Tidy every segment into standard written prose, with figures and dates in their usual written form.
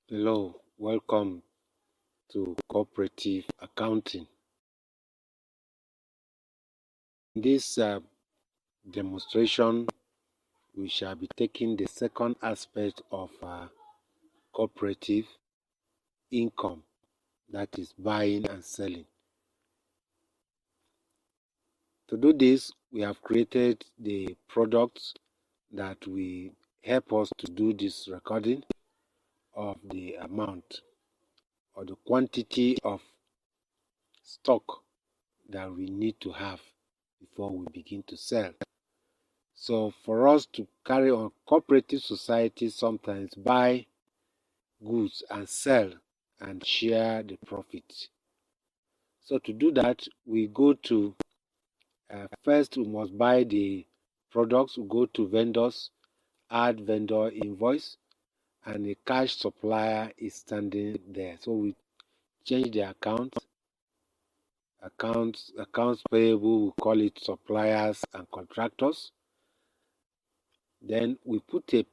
Hello, welcome to Cooperative Accounting. In this demonstration, we shall be taking the second aspect of cooperative income, that is buying and selling. To do this, we have created the products that will help us to do this recording of the amount or the quantity of stock that we need to have before we begin to sell. So for us to carry on, cooperative societies sometimes buy goods and sell and share the profit. So to do that, we go to first we must buy the products. We go to vendors, add vendor invoice, and the cash supplier is standing there. So we change the accounts payable. We call it suppliers and contractors. Then we put a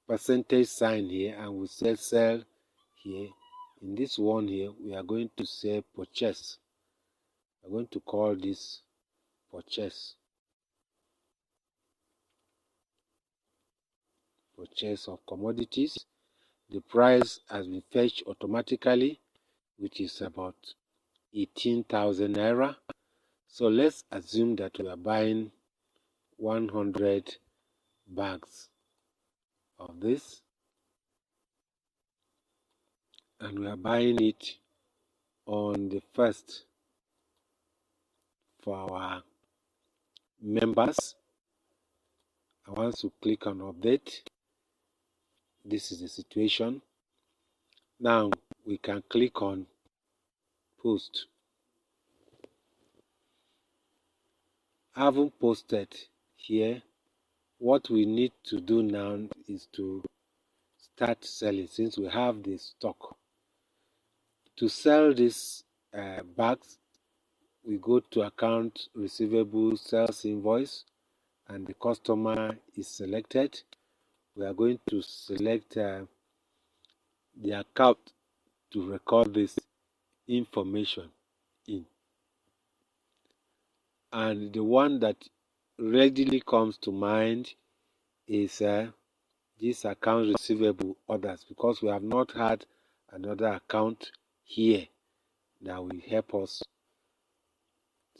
percentage sign here and we say sell here. In this one here, we are going to say purchase. We're going to call this purchase. Purchase of commodities. The price has been fetched automatically, which is about 18,000 naira. So let's assume that we are buying 100 bags of this, and we are buying it on the 1st for our members. And once you click on update, this is the situation. Now we can click on post. Having posted here, what we need to do now is to start selling, since we have the stock. To sell these bags, we go to account receivable, sales invoice, and the customer is selected. We are going to select the account to record this information in. And the one that readily comes to mind is this account receivable orders, because we have not had another account here that will help us.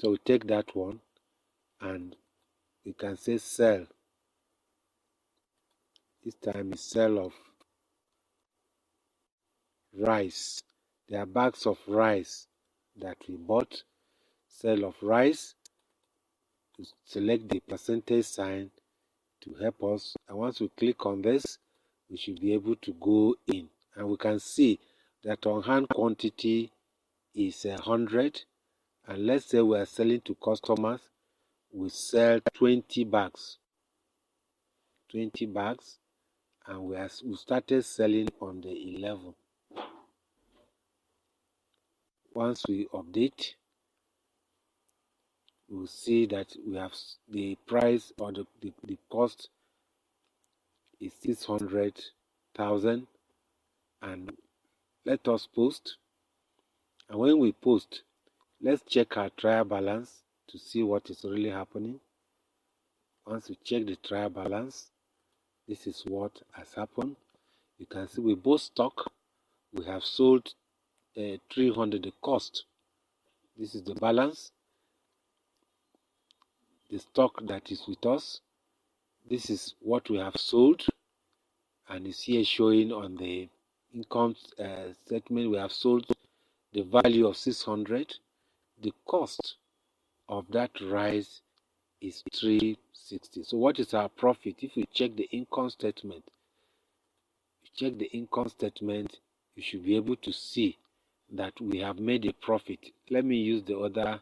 So we take that one and we can say sell. This time is sell of rice. There are bags of rice that we bought. Sell of rice. Select the percentage sign to help us, and once we click on this, we should be able to go in, and we can see that on hand quantity is 100, and let's say we are selling to customers. We sell 20 bags, and we started selling on the 11th. Once we update, we'll see that we have the price, or the cost is 600,000, and let us post. And when we post, let's check our trial balance to see what is really happening. Once we check the trial balance, this is what has happened. You can see with both stock, we have sold 300. The cost, this is the balance. The stock that is with us, this is what we have sold, and it's here showing on the income statement. We have sold the value of 600. The cost of that rice is 360. So what is our profit? If you check the income statement, you should be able to see that we have made a profit. Let me use the other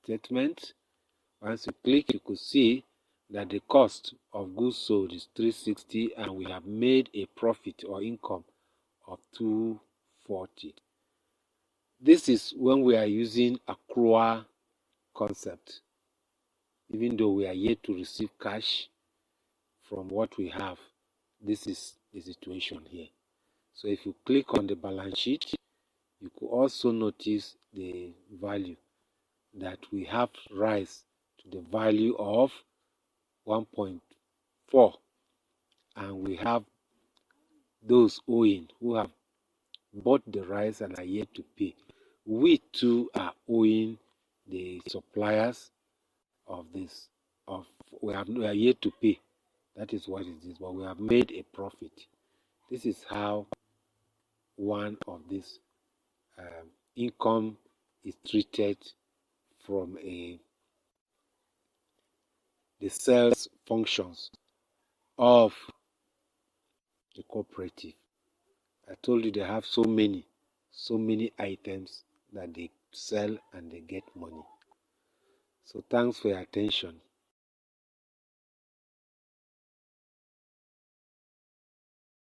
statement. Once you click, you could see that the cost of goods sold is 360, and we have made a profit or income of 240. This is when we are using accrual concept, even though we are yet to receive cash from what we have. This is the situation here. So if you click on the balance sheet, you could also notice the value that we have rise to the value of 1.4, and we have those owing who have bought the rice and are yet to pay. We too are owing the suppliers of this. We are yet to pay. That is what it is. But we have made a profit. This is how one of these income is treated from the sales functions of the cooperative. I told you they have so many items that they sell and they get money. So thanks for your attention.